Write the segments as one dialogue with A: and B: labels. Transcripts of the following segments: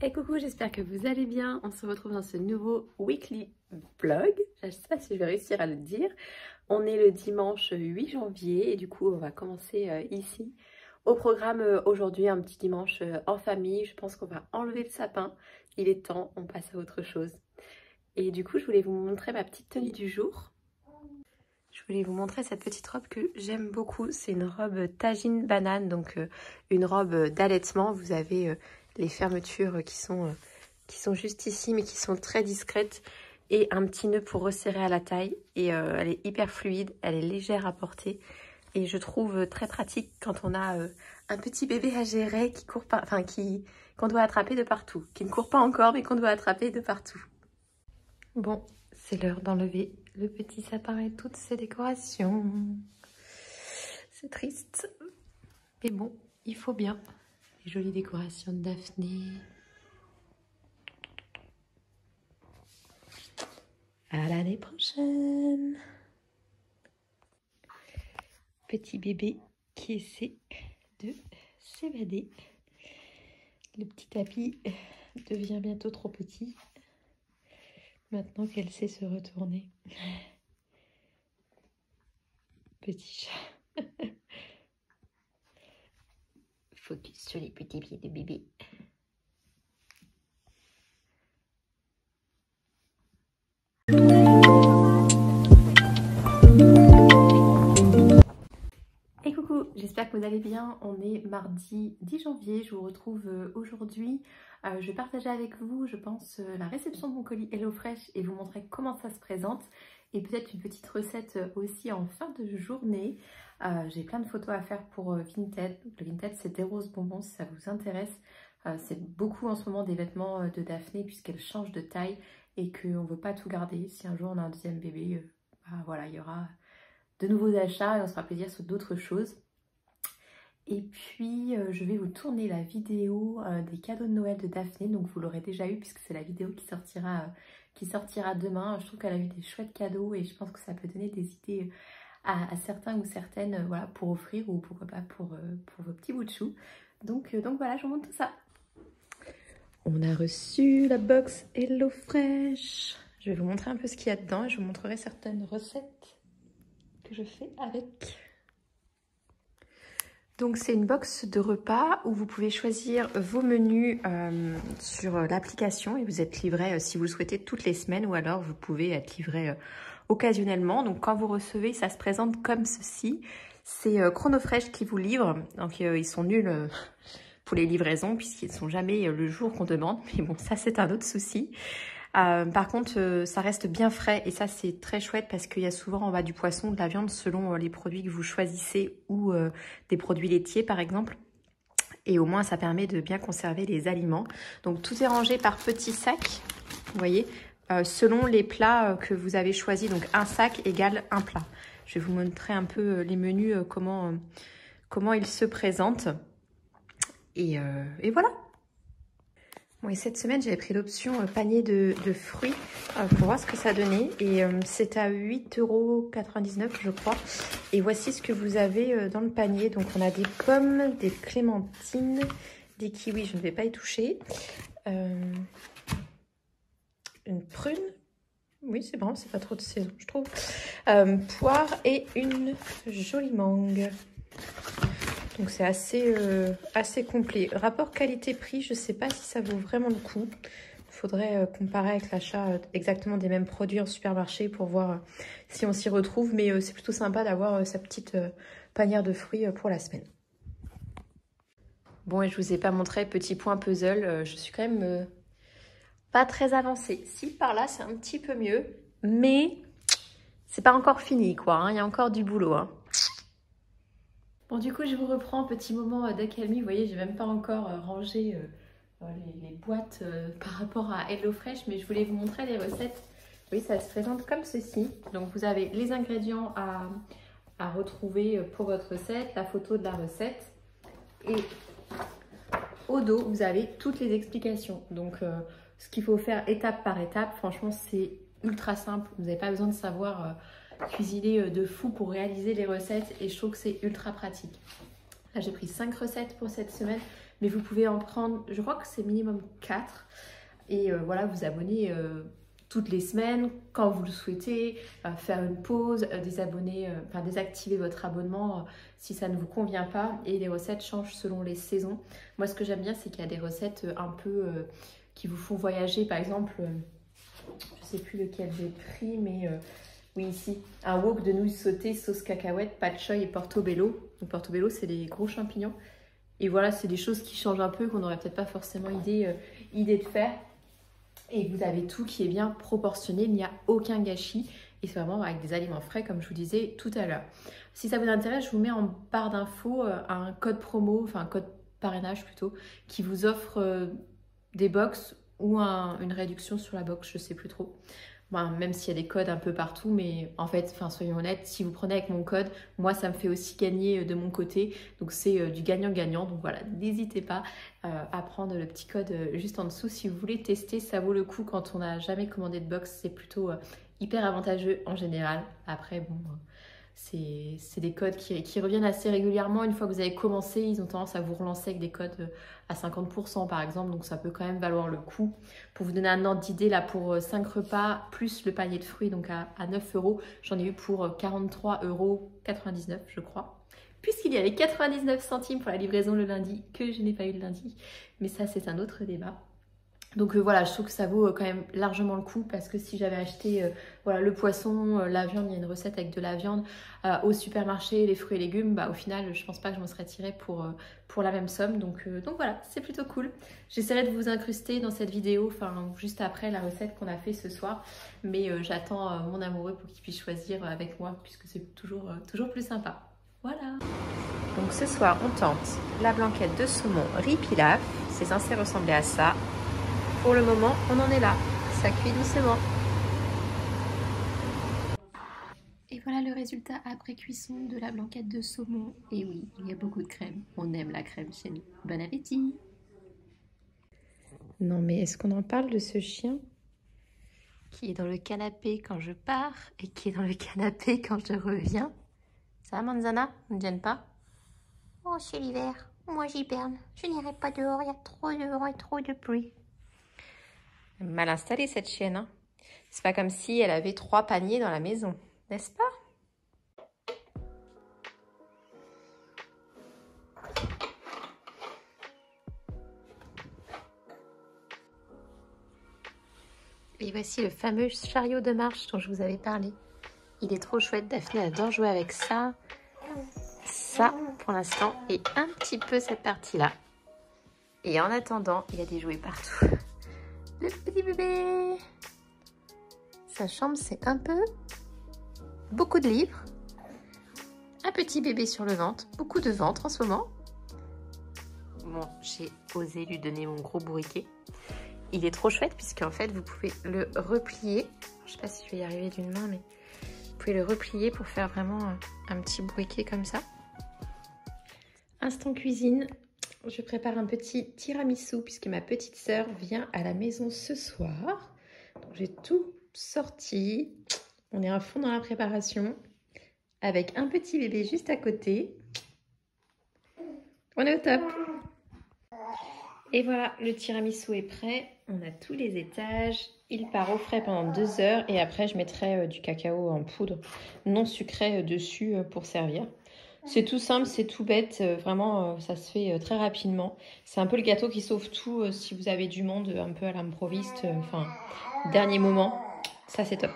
A: Hey coucou, j'espère que vous allez bien. On se retrouve dans ce nouveau weekly vlog. Je ne sais pas si je vais réussir à le dire. On est le dimanche 8 janvier et du coup on va commencer ici. Au programme aujourd'hui, un petit dimanche en famille. Je pense qu'on va enlever le sapin. Il est temps, on passe à autre chose. Et du coup je voulais vous montrer ma petite tenue du jour. Je voulais vous montrer cette petite robe que j'aime beaucoup. C'est une robe tagine banane, donc une robe d'allaitement. Vous avez les fermetures qui sont juste ici, mais qui sont très discrètes. Et un petit nœud pour resserrer à la taille. Et elle est hyper fluide, elle est légère à porter. Et je trouve très pratique quand on a un petit bébé à gérer qui court pas, enfin qu'on doit attraper de partout. Qui ne court pas encore, mais qu'on doit attraper de partout. Bon, c'est l'heure d'enlever le petit sapin et toutes ses décorations. C'est triste, mais bon, il faut bien. Les jolies décorations de Daphné. À l'année prochaine. Petit bébé qui essaie de s'évader. Le petit tapis devient bientôt trop petit. Maintenant qu'elle sait se retourner. Petit chat. Focus sur les petits pieds de bébé. Et coucou, j'espère que vous allez bien. On est mardi 10 janvier. Je vous retrouve aujourd'hui. Je vais partager avec vous, je pense, la réception de mon colis HelloFresh et vous montrer comment ça se présente. Et peut-être une petite recette aussi en fin de journée. J'ai plein de photos à faire pour Vinted. Le Vinted, c'est des roses bonbons si ça vous intéresse. C'est beaucoup en ce moment des vêtements de Daphné puisqu'elle change de taille et qu'on ne veut pas tout garder. Si un jour on a un deuxième bébé, voilà, il y aura de nouveaux achats et on se fera plaisir sur d'autres choses. Et puis je vais vous tourner la vidéo des cadeaux de Noël de Daphné. Donc vous l'aurez déjà eu puisque c'est la vidéo qui sortira demain. Je trouve qu'elle a eu des chouettes cadeaux et je pense que ça peut donner des idées à certains ou certaines voilà, pour offrir ou pourquoi pas pour vos petits bouts de chou. Donc voilà, je vous montre tout ça. On a reçu la box HelloFresh. Je vais vous montrer un peu ce qu'il y a dedans et je vous montrerai certaines recettes que je fais avec. Donc c'est une box de repas où vous pouvez choisir vos menus sur l'application et vous êtes livré si vous le souhaitez toutes les semaines ou alors vous pouvez être livré occasionnellement. Donc quand vous recevez, ça se présente comme ceci. C'est Chronofresh qui vous livre. Donc ils sont nuls pour les livraisons puisqu'ils ne sont jamais le jour qu'on demande. Mais bon, ça c'est un autre souci. Par contre, ça reste bien frais et ça c'est très chouette parce qu'il y a souvent en bas du poisson, de la viande selon les produits que vous choisissez ou des produits laitiers par exemple. Et au moins ça permet de bien conserver les aliments. Donc tout est rangé par petits sacs, vous voyez, selon les plats que vous avez choisis. Donc un sac égale un plat. Je vais vous montrer un peu les menus, comment ils se présentent. Et voilà. Bon, et cette semaine, j'avais pris l'option panier de fruits pour voir ce que ça donnait. Et c'est à 8,99 € je crois. Et voici ce que vous avez dans le panier. Donc on a des pommes, des clémentines, des kiwis, je ne vais pas y toucher. Une prune. Oui, c'est bon, c'est pas trop de saison, je trouve. Poire et une jolie mangue. Donc c'est assez complet. Rapport qualité-prix, je ne sais pas si ça vaut vraiment le coup. Il faudrait comparer avec l'achat exactement des mêmes produits en supermarché pour voir si on s'y retrouve. Mais c'est plutôt sympa d'avoir sa petite panière de fruits pour la semaine. Bon, et je ne vous ai pas montré petit point puzzle. Je suis quand même pas très avancée. Si par là c'est un petit peu mieux, mais c'est pas encore fini quoi. Hein. Il y a encore du boulot. Hein. Bon, du coup, je vous reprends un petit moment d'accalmie. Vous voyez, j'ai même pas encore rangé les boîtes par rapport à HelloFresh, mais je voulais vous montrer les recettes. Oui, ça se présente comme ceci. Donc, vous avez les ingrédients à retrouver pour votre recette, la photo de la recette. Et au dos, vous avez toutes les explications. Donc, ce qu'il faut faire étape par étape, franchement, c'est ultra simple. Vous n'avez pas besoin de savoir cuisiner de fou pour réaliser les recettes et je trouve que c'est ultra pratique. Là, j'ai pris 5 recettes pour cette semaine, mais vous pouvez en prendre, je crois que c'est minimum 4. Et voilà, vous abonner toutes les semaines, quand vous le souhaitez, faire une pause, désabonner, enfin désactiver votre abonnement si ça ne vous convient pas. Et les recettes changent selon les saisons. Moi, ce que j'aime bien, c'est qu'il y a des recettes un peu qui vous font voyager. Par exemple, je ne sais plus lequel j'ai pris, mais oui, ici, un wok de nouilles sautées, sauce cacahuète, pad choy et portobello. Donc portobello, c'est des gros champignons. Et voilà, c'est des choses qui changent un peu, qu'on n'aurait peut-être pas forcément idée de faire. Et vous avez tout qui est bien proportionné, il n'y a aucun gâchis. Et c'est vraiment avec des aliments frais, comme je vous disais tout à l'heure. Si ça vous intéresse, je vous mets en barre d'infos un code promo, enfin un code parrainage plutôt, qui vous offre des box ou une réduction sur la box, je ne sais plus trop. Bon, même s'il y a des codes un peu partout, mais en fait, soyons honnêtes, si vous prenez avec mon code, moi, ça me fait aussi gagner de mon côté. Donc, c'est du gagnant-gagnant. Donc, voilà, n'hésitez pas à prendre le petit code juste en dessous. Si vous voulez tester, ça vaut le coup. Quand on n'a jamais commandé de box, c'est plutôt hyper avantageux en général. Après, bon, c'est des codes qui reviennent assez régulièrement. Une fois que vous avez commencé, ils ont tendance à vous relancer avec des codes à 50% par exemple. Donc ça peut quand même valoir le coup. Pour vous donner un ordre d'idée, là pour 5 repas plus le panier de fruits, donc à 9 euros, j'en ai eu pour 43,99 € je crois. Puisqu'il y avait 99 centimes pour la livraison le lundi, que je n'ai pas eu le lundi. Mais ça, c'est un autre débat. Donc voilà, je trouve que ça vaut quand même largement le coup parce que si j'avais acheté voilà, le poisson, la viande, il y a une recette avec de la viande au supermarché, les fruits et légumes, bah, au final, je pense pas que je m'en serais tirée pour la même somme. Donc voilà, c'est plutôt cool. J'essaierai de vous incruster dans cette vidéo, enfin juste après la recette qu'on a fait ce soir. Mais j'attends mon amoureux pour qu'il puisse choisir avec moi puisque c'est toujours plus sympa. Voilà. Donc ce soir, on tente la blanquette de saumon riz pilaf. C'est censé ressembler à ça. Pour le moment, on en est là. Ça cuit doucement. Et voilà le résultat après cuisson de la blanquette de saumon. Et oui, il y a beaucoup de crème. On aime la crème chez nous. Bon appétit! Non mais est-ce qu'on en parle de ce chien qui est dans le canapé quand je pars et qui est dans le canapé quand je reviens? Ça va, Manzana? Ne te gêne pas? Oh, c'est l'hiver. Moi, j'hiberne. Je n'irai pas dehors. Il y a trop de vent et trop de pluie. Mal installée cette chienne, hein. C'est pas comme si elle avait 3 paniers dans la maison, n'est-ce pas? Et voici le fameux chariot de marche dont je vous avais parlé. Il est trop chouette, Daphné adore jouer avec ça. Ça pour l'instant et un petit peu cette partie-là. Et en attendant, il y a des jouets partout. Le petit bébé. Sa chambre, c'est un peu... beaucoup de livres. Un petit bébé sur le ventre. Beaucoup de ventre en ce moment. Bon, j'ai osé lui donner mon gros bourriquet. Il est trop chouette puisqu'en fait, vous pouvez le replier. Je sais pas si je vais y arriver d'une main, mais vous pouvez le replier pour faire vraiment un petit bourriquet comme ça. Instant cuisine. Je prépare un petit tiramisu puisque ma petite sœur vient à la maison ce soir. J'ai tout sorti. On est à fond dans la préparation avec un petit bébé juste à côté. On est au top. Et voilà, le tiramisu est prêt. On a tous les étages. Il part au frais pendant 2 heures et après je mettrai du cacao en poudre non sucré dessus pour servir. C'est tout simple, c'est tout bête, vraiment ça se fait très rapidement. C'est un peu le gâteau qui sauve tout si vous avez du monde un peu à l'improviste, enfin dernier moment, ça c'est top.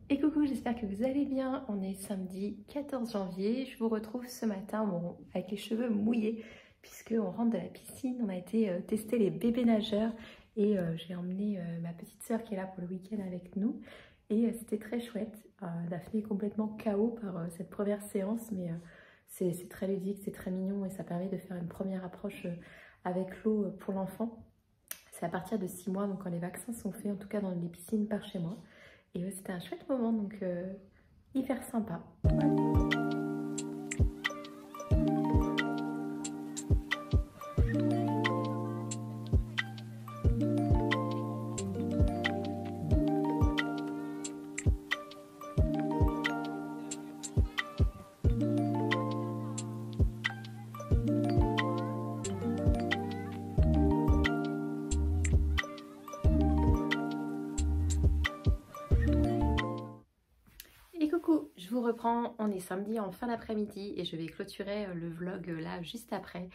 A: Et coucou, j'espère que vous allez bien. On est samedi 14 janvier, je vous retrouve ce matin bon, avec les cheveux mouillés puisqu'on rentre de la piscine, on a été tester les bébés nageurs et j'ai emmené ma petite sœur qui est là pour le week-end avec nous. Et c'était très chouette. Daphné est complètement KO par cette première séance, mais c'est très ludique, c'est très mignon et ça permet de faire une première approche avec l'eau pour l'enfant. C'est à partir de 6 mois, donc quand les vaccins sont faits, en tout cas dans les piscines par chez moi. Et c'était un chouette moment, donc hyper sympa. Voilà. vous reprends, on est samedi en fin d'après-midi et je vais clôturer le vlog là juste après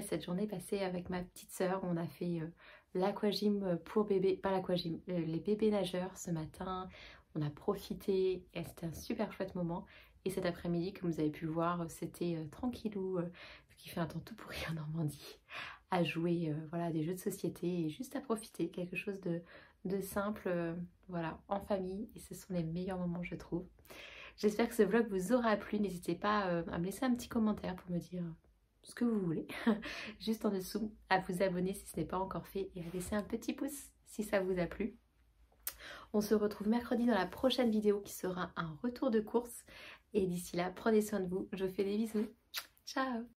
A: cette journée passée avec ma petite sœur. On a fait l'aquagym pour bébés, pas l'aquagym, les bébés nageurs ce matin. On a profité et c'était un super chouette moment. Et cet après-midi, comme vous avez pu le voir, c'était tranquillou, ce qui fait un temps tout pourri en Normandie, à jouer voilà, à des jeux de société et juste à profiter, quelque chose de simple, voilà, en famille. Et ce sont les meilleurs moments, je trouve. J'espère que ce vlog vous aura plu. N'hésitez pas à me laisser un petit commentaire pour me dire ce que vous voulez. Juste en dessous, à vous abonner si ce n'est pas encore fait et à laisser un petit pouce si ça vous a plu. On se retrouve mercredi dans la prochaine vidéo qui sera un retour de course. Et d'ici là, prenez soin de vous. Je vous fais des bisous. Ciao!